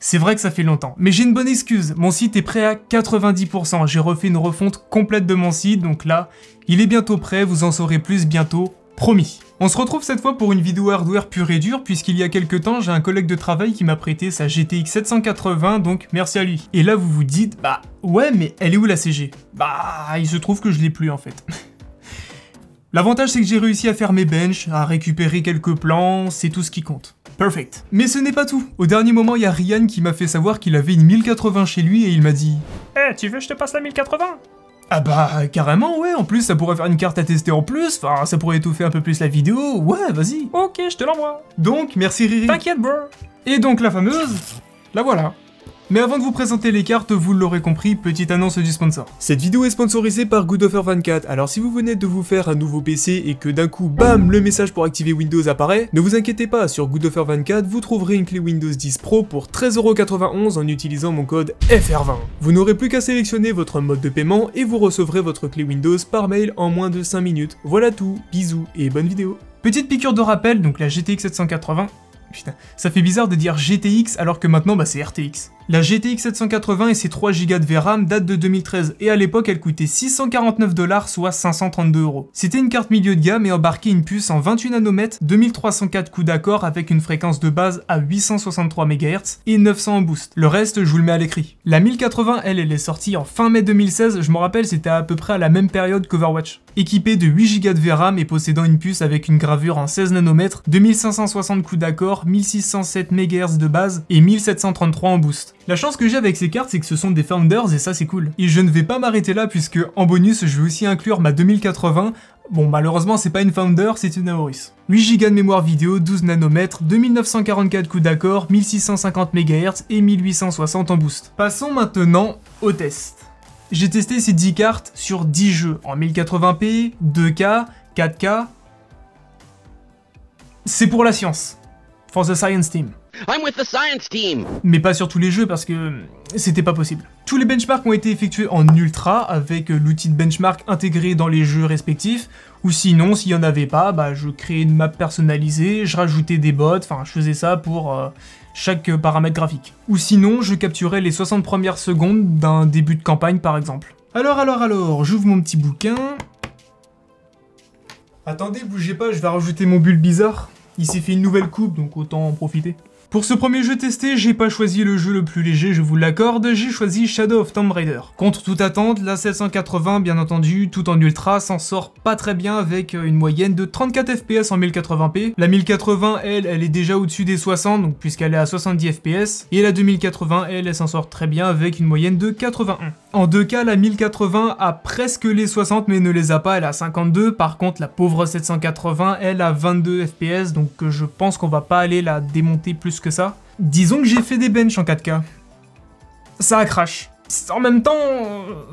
C'est vrai que ça fait longtemps, mais j'ai une bonne excuse, mon site est prêt à 90%, j'ai refait une refonte complète de mon site, donc là, il est bientôt prêt, vous en saurez plus bientôt, promis. On se retrouve cette fois pour une vidéo hardware pure et dure, puisqu'il y a quelques temps, j'ai un collègue de travail qui m'a prêté sa GTX 780, donc merci à lui. Et là, vous vous dites, bah ouais, mais elle est où la CG? Bah, il se trouve que je l'ai plus en fait. L'avantage c'est que j'ai réussi à faire mes benches, à récupérer quelques plans, c'est tout ce qui compte. Perfect. Mais ce n'est pas tout. Au dernier moment, il y a Ryan qui m'a fait savoir qu'il avait une 1080 chez lui et il m'a dit « Eh, tu veux que je te passe la 1080 ?» Ah bah, carrément, ouais, en plus ça pourrait faire une carte à tester en plus, enfin ça pourrait étouffer un peu plus la vidéo, ouais, vas-y. Ok, je te l'envoie. Donc, merci Riri. T'inquiète, bro. Et donc la fameuse, la voilà. Mais avant de vous présenter les cartes, vous l'aurez compris, petite annonce du sponsor. Cette vidéo est sponsorisée par GoodOffer24, alors si vous venez de vous faire un nouveau PC et que d'un coup, bam, le message pour activer Windows apparaît, ne vous inquiétez pas, sur GoodOffer24, vous trouverez une clé Windows 10 Pro pour 13,91 € en utilisant mon code FR20. Vous n'aurez plus qu'à sélectionner votre mode de paiement et vous recevrez votre clé Windows par mail en moins de 5 minutes. Voilà tout, bisous et bonne vidéo. Petite piqûre de rappel, donc la GTX 780, putain, ça fait bizarre de dire GTX alors que maintenant bah c'est RTX. La GTX 780 et ses 3 Go de VRAM datent de 2013 et à l'époque elle coûtait 649 $, soit 532 €. C'était une carte milieu de gamme et embarquait une puce en 28 nanomètres, 2304 coups d'accord avec une fréquence de base à 863 MHz et 900 en boost. Le reste je vous le mets à l'écrit. La 1080 elle est sortie en fin mai 2016, je me rappelle c'était à peu près à la même période qu'Overwatch. Équipée de 8 Go de VRAM et possédant une puce avec une gravure en 16 nanomètres, 2560 coups d'accord, 1607 MHz de base et 1733 en boost. La chance que j'ai avec ces cartes, c'est que ce sont des Founders et ça c'est cool. Et je ne vais pas m'arrêter là puisque en bonus, je vais aussi inclure ma 2080. Bon, malheureusement, c'est pas une Founder, c'est une Aorus. 8 Go de mémoire vidéo, 12 nanomètres, 2944 coups d'accord, 1650 MHz et 1860 en boost. Passons maintenant au test. J'ai testé ces 10 cartes sur 10 jeux en 1080p, 2K, 4K. C'est pour la science. For the science team. I'm with the science team. Mais pas sur tous les jeux parce que c'était pas possible. Tous les benchmarks ont été effectués en ultra avec l'outil de benchmark intégré dans les jeux respectifs, ou sinon s'il y en avait pas, bah je créais une map personnalisée, je rajoutais des bots, enfin je faisais ça pour chaque paramètre graphique. Ou sinon je capturais les 60 premières secondes d'un début de campagne par exemple. Alors, j'ouvre mon petit bouquin. Attendez, bougez pas, je vais rajouter mon bulle bizarre. Il s'est fait une nouvelle coupe, donc autant en profiter. Pour ce premier jeu testé, j'ai pas choisi le jeu le plus léger, je vous l'accorde, j'ai choisi Shadow of Tomb Raider. Contre toute attente, la 780, bien entendu, tout en ultra, s'en sort pas très bien avec une moyenne de 34 FPS en 1080p. La 1080, elle est déjà au-dessus des 60, donc puisqu'elle est à 70 FPS. Et la 2080, elle s'en sort très bien avec une moyenne de 81. En 2K, la 1080 a presque les 60, mais ne les a pas, elle a 52. Par contre, la pauvre 780, elle a 22 FPS, donc je pense qu'on va pas aller la démonter plus que ça. Disons que j'ai fait des benches en 4K. Ça a crash. En même temps,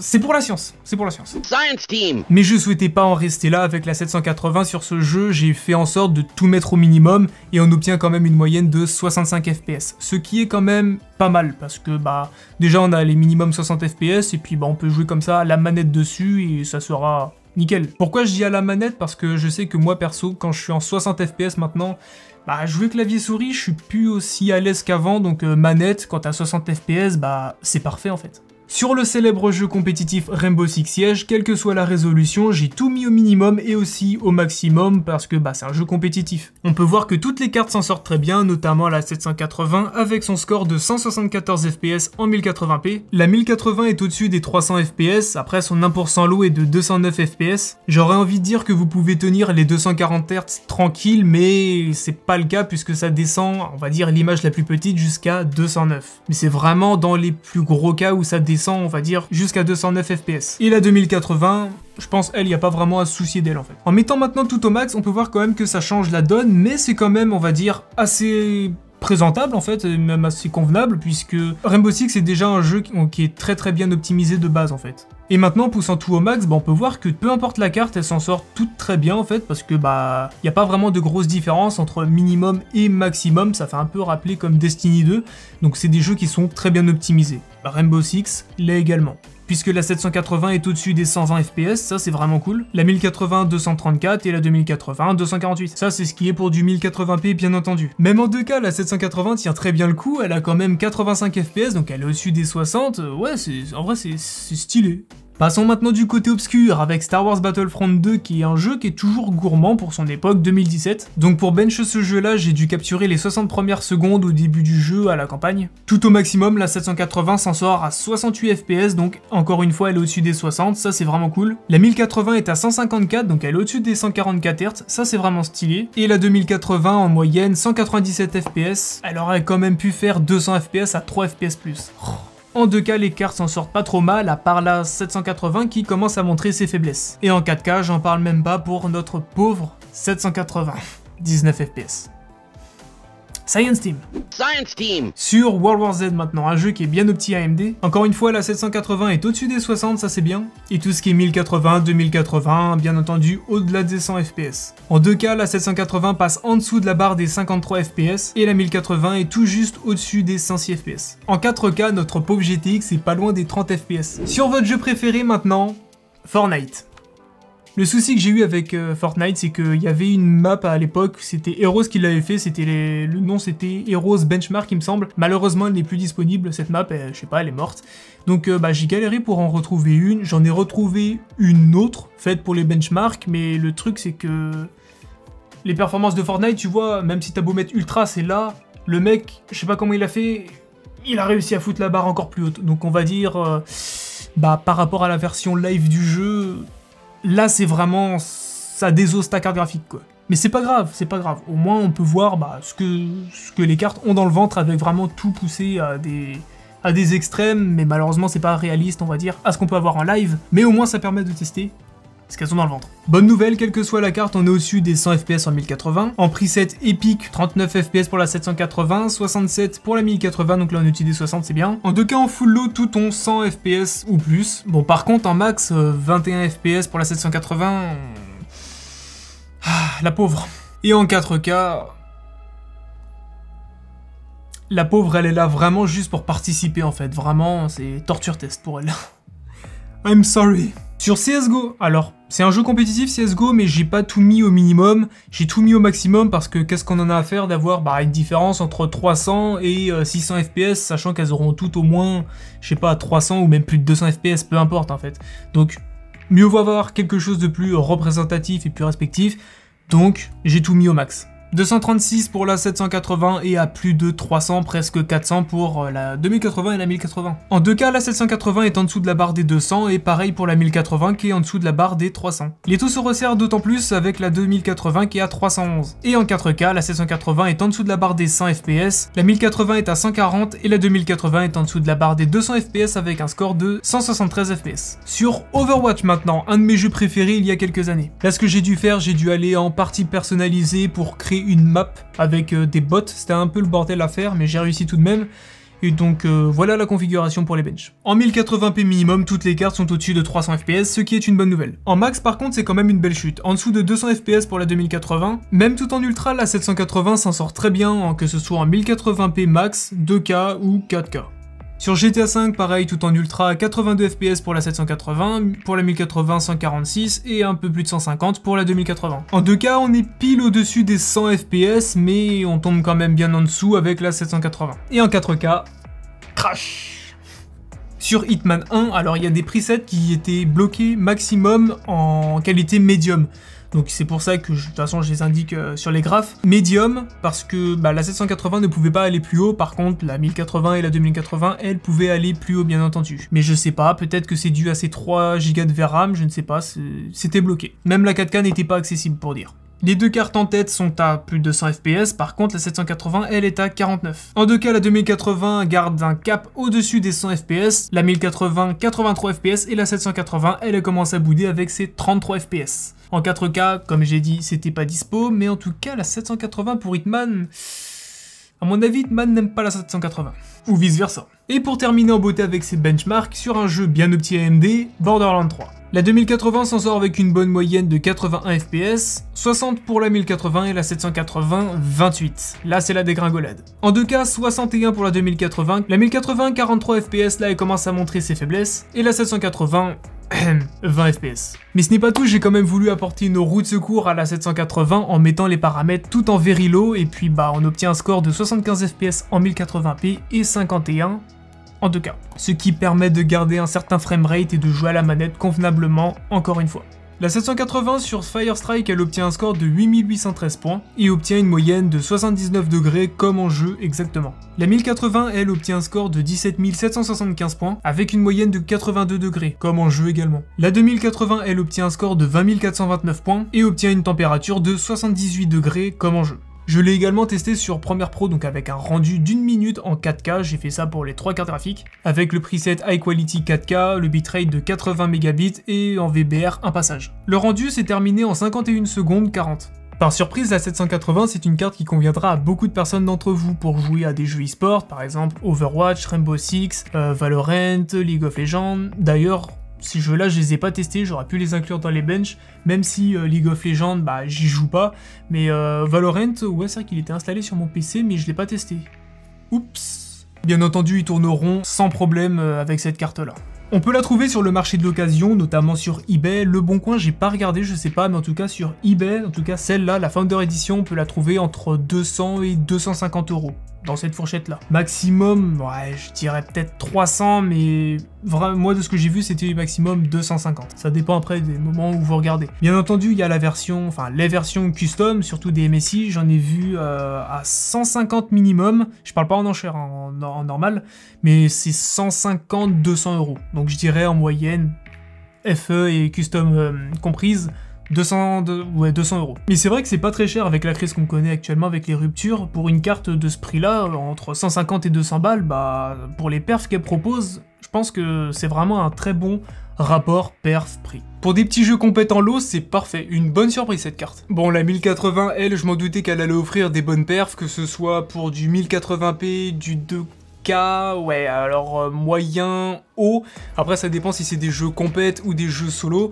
c'est pour la science. C'est pour la science. Science team. Mais je souhaitais pas en rester là avec la 780 sur ce jeu, j'ai fait en sorte de tout mettre au minimum et on obtient quand même une moyenne de 65 FPS. Ce qui est quand même pas mal parce que bah déjà on a les minimum 60 FPS et puis bah on peut jouer comme ça à la manette dessus et ça sera nickel. Pourquoi je dis à la manette? Parce que je sais que moi perso, quand je suis en 60 FPS maintenant, bah jouer clavier souris, je suis plus aussi à l'aise qu'avant, donc manette, quand t'as 60 FPS, bah c'est parfait en fait. Sur le célèbre jeu compétitif Rainbow Six Siege, quelle que soit la résolution, j'ai tout mis au minimum et aussi au maximum parce que bah c'est un jeu compétitif. On peut voir que toutes les cartes s'en sortent très bien, notamment la 780 avec son score de 174 FPS en 1080p. La 1080 est au-dessus des 300 FPS, après son 1% low est de 209 FPS. J'aurais envie de dire que vous pouvez tenir les 240 Hz tranquille, mais c'est pas le cas puisque ça descend, on va dire l'image la plus petite jusqu'à 209. Mais c'est vraiment dans les plus gros cas où ça descend, on va dire, jusqu'à 209 FPS. Et la 2080, je pense, elle, y a pas vraiment à se soucier d'elle, en fait. En mettant maintenant tout au max, on peut voir quand même que ça change la donne, mais c'est quand même, on va dire, assez présentable, en fait, et même assez convenable, puisque Rainbow Six est déjà un jeu qui est très bien optimisé de base, en fait. Et maintenant, poussant tout au max, bah, on peut voir que peu importe la carte, elle s'en sort toute très bien en fait, parce que bah, y a pas vraiment de grosse différence entre minimum et maximum, ça fait un peu rappeler comme Destiny 2, donc c'est des jeux qui sont très bien optimisés. Rainbow Six l'est également. puisque la 780 est au-dessus des 120 FPS, ça c'est vraiment cool. La 1080 234 et la 2080 248. Ça c'est ce qui est pour du 1080p bien entendu. Même en 2K, la 780 tient très bien le coup, elle a quand même 85 FPS, donc elle est au-dessus des 60, ouais, en vrai c'est stylé. Passons maintenant du côté obscur avec Star Wars Battlefront 2 qui est un jeu qui est toujours gourmand pour son époque 2017. Donc pour bench ce jeu là, j'ai dû capturer les 60 premières secondes au début du jeu à la campagne. Tout au maximum, la 780 s'en sort à 68 FPS, donc encore une fois elle est au-dessus des 60, ça c'est vraiment cool. La 1080 est à 154, donc elle est au-dessus des 144 Hz, ça c'est vraiment stylé. Et la 2080 en moyenne 197 FPS, elle aurait quand même pu faire 200 FPS à 3 FPS+. En 2K, les cartes s'en sortent pas trop mal, à part la 780 qui commence à montrer ses faiblesses. Et en 4K, j'en parle même pas pour notre pauvre 780, 19 FPS. Science Team. Science Team. Sur World War Z maintenant, un jeu qui est bien opti AMD. Encore une fois, la 780 est au-dessus des 60, ça c'est bien. Et tout ce qui est 1080, 2080, bien entendu, au-delà des 100 FPS. En 2K, la 780 passe en dessous de la barre des 53 FPS, et la 1080 est tout juste au-dessus des 106 FPS. En 4K, notre pauvre GTX est pas loin des 30 FPS. Sur votre jeu préféré maintenant, Fortnite. Le souci que j'ai eu avec Fortnite, c'est qu'il y avait une map à l'époque, c'était Heroes qui l'avait fait, le nom c'était Heroes Benchmark il me semble. Malheureusement elle n'est plus disponible cette map, je sais pas, elle est morte. Donc j'ai galéré pour en retrouver une, j'en ai retrouvé une autre faite pour les benchmarks, mais le truc c'est que les performances de Fortnite, tu vois, même si t'as beau mettre ultra, c'est là, le mec, je sais pas comment il a fait, il a réussi à foutre la barre encore plus haute. Donc on va dire, par rapport à la version live du jeu, là, c'est vraiment, ça désosse ta carte graphique, quoi. Mais c'est pas grave, c'est pas grave. Au moins, on peut voir ce que les cartes ont dans le ventre avec vraiment tout poussé à des extrêmes, mais malheureusement, c'est pas réaliste, on va dire, à ce qu'on peut avoir en live. Mais au moins, ça permet de tester ce qu'elles ont dans le ventre. Bonne nouvelle, quelle que soit la carte, on est au-dessus des 100 FPS en 1080. En preset épique, 39 FPS pour la 780, 67 pour la 1080, donc là on est au-dessus des 60, c'est bien. En 2K en full load, tout on 100 FPS ou plus. Bon, par contre, en max, 21 FPS pour la 780... la pauvre. Et en 4K... La pauvre, elle est là vraiment juste pour participer, en fait. Vraiment, c'est torture test pour elle. I'm sorry. Sur CSGO, alors, c'est un jeu compétitif CSGO, mais j'ai pas tout mis au minimum, j'ai tout mis au maximum parce que qu'est-ce qu'on en a à faire d'avoir une différence entre 300 et 600 FPS, sachant qu'elles auront toutes au moins, je sais pas, 300 ou même plus de 200 FPS, peu importe en fait. Donc, mieux vaut avoir quelque chose de plus représentatif et plus respectif, donc j'ai tout mis au max. 236 pour la 780 et à plus de 300, presque 400 pour la 2080 et la 1080. En 2K, la 780 est en dessous de la barre des 200 et pareil pour la 1080 qui est en dessous de la barre des 300. Les taux se resserrent d'autant plus avec la 2080 qui est à 311. Et en 4K, la 780 est en dessous de la barre des 100 FPS, la 1080 est à 140 et la 2080 est en dessous de la barre des 200 FPS avec un score de 173 FPS. Sur Overwatch maintenant, un de mes jeux préférés il y a quelques années. Là ce que j'ai dû faire, j'ai dû aller en partie personnalisée pour créer une map avec des bots, c'était un peu le bordel à faire mais j'ai réussi tout de même. Et donc voilà la configuration pour les benches. En 1080p minimum, toutes les cartes sont au-dessus de 300 FPS, ce qui est une bonne nouvelle. En max par contre c'est quand même une belle chute, en dessous de 200 FPS pour la 2080, même tout en ultra la 780 s'en sort très bien, que ce soit en 1080p max, 2K ou 4K. Sur GTA V, pareil, tout en ultra, 82 FPS pour la 780, pour la 1080 146 et un peu plus de 150 pour la 2080. En 2K, on est pile au-dessus des 100 FPS, mais on tombe quand même bien en dessous avec la 780. Et en 4K, crash. Sur Hitman 1, alors il y a des presets qui étaient bloqués maximum en qualité médium. Donc c'est pour ça que de toute façon je les indique sur les graphes. Médium, parce que la 780 ne pouvait pas aller plus haut, par contre la 1080 et la 2080, elles pouvaient aller plus haut bien entendu. Mais je sais pas, peut-être que c'est dû à ces 3 Go de VRAM, je ne sais pas, c'était bloqué. Même la 4K n'était pas accessible pour dire. Les deux cartes en tête sont à plus de 100 FPS, par contre la 780 elle est à 49. En 2K la 2080 garde un cap au-dessus des 100 FPS, la 1080 83 FPS et la 780 elle commence à bouder avec ses 33 FPS. En 4K, comme j'ai dit, c'était pas dispo, mais en tout cas la 780 pour Hitman... À mon avis, Hitman n'aime pas la 780. Ou vice versa. Et pour terminer en beauté avec ses benchmarks, sur un jeu bien opti AMD, Borderlands 3. La 2080 s'en sort avec une bonne moyenne de 81 fps, 60 pour la 1080 et la 780, 28. Là c'est la dégringolade. En deux cas, 61 pour la 2080, la 1080 43 fps là elle commence à montrer ses faiblesses, et la 780 20 fps. Mais ce n'est pas tout, j'ai quand même voulu apporter une roue de secours à la 780 en mettant les paramètres tout en very low, et puis bah on obtient un score de 75 fps en 1080p et 51 en 2K. Ce qui permet de garder un certain framerate et de jouer à la manette convenablement encore une fois. La 780 sur Firestrike, elle obtient un score de 8813 points et obtient une moyenne de 79 degrés comme en jeu exactement. La 1080, elle obtient un score de 17 775 points avec une moyenne de 82 degrés comme en jeu également. La 2080, elle obtient un score de 20 429 points et obtient une température de 78 degrés comme en jeu. Je l'ai également testé sur Premiere Pro, donc avec un rendu d'1 minute en 4K, j'ai fait ça pour les 3 cartes graphiques, avec le preset High Quality 4K, le bitrate de 80 mégabits et en VBR un passage. Le rendu s'est terminé en 51 secondes 40. Par surprise, la 780 c'est une carte qui conviendra à beaucoup de personnes d'entre vous pour jouer à des jeux e-sport, par exemple Overwatch, Rainbow Six, Valorant, League of Legends. D'ailleurs, ces jeux-là, je les ai pas testés, j'aurais pu les inclure dans les benches, même si League of Legends, bah j'y joue pas, mais Valorant, ouais c'est vrai qu'il était installé sur mon PC, mais je l'ai pas testé. Oups. Bien entendu, ils tourneront sans problème avec cette carte-là. On peut la trouver sur le marché de l'occasion, notamment sur eBay. Le Bon Coin, j'ai pas regardé, je sais pas, mais en tout cas sur eBay, en tout cas celle-là, la Founder Edition, on peut la trouver entre 200 et 250 €. Dans cette fourchette-là. Maximum, ouais, je dirais peut-être 300, mais vraiment, moi de ce que j'ai vu, c'était maximum 250. Ça dépend après des moments où vous regardez. Bien entendu, il y a la version, enfin les versions custom, surtout des MSI, j'en ai vu à 150 minimum. Je parle pas en enchère, en normal, mais c'est 150-200 €. Donc je dirais en moyenne, FE et custom comprises, 200 €. Mais c'est vrai que c'est pas très cher avec la crise qu'on connaît actuellement avec les ruptures. Pour une carte de ce prix-là, entre 150 et 200 balles, bah pour les perfs qu'elle propose, je pense que c'est vraiment un très bon rapport perf-prix. Pour des petits jeux compétents low, c'est parfait, une bonne surprise cette carte. Bon, la 1080, elle, je m'en doutais qu'elle allait offrir des bonnes perfs, que ce soit pour du 1080p, du 2K, ouais, alors moyen, haut. Après, ça dépend si c'est des jeux compètes ou des jeux solo.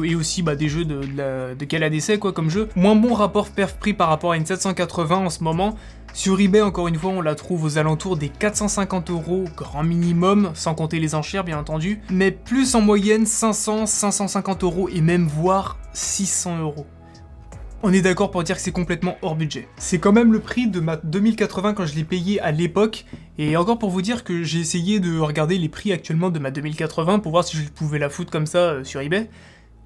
Et aussi bah, des jeux de quel ADC quoi comme jeu. Moins bon rapport perf-prix par rapport à une 780 en ce moment. Sur eBay, encore une fois, on la trouve aux alentours des 450 € grand minimum, sans compter les enchères bien entendu, mais plus en moyenne 500, 550 € et même voire 600 €. On est d'accord pour dire que c'est complètement hors budget. C'est quand même le prix de ma 2080 quand je l'ai payé à l'époque, et encore pour vous dire que j'ai essayé de regarder les prix actuellement de ma 2080 pour voir si je pouvais la foutre comme ça sur eBay,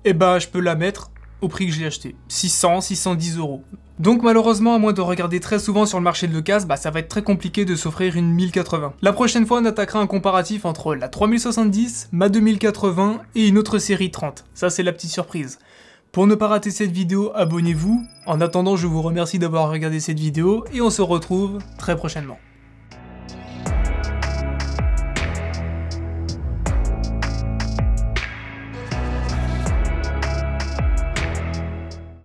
et bah je peux la mettre au prix que je l'ai acheté, 600, 610 €. Donc malheureusement, à moins de regarder très souvent sur le marché de l'occasion, bah ça va être très compliqué de s'offrir une 1080. La prochaine fois, on attaquera un comparatif entre la 3070, ma 2080 et une autre série 30. Ça c'est la petite surprise. Pour ne pas rater cette vidéo, abonnez-vous. En attendant, je vous remercie d'avoir regardé cette vidéo et on se retrouve très prochainement.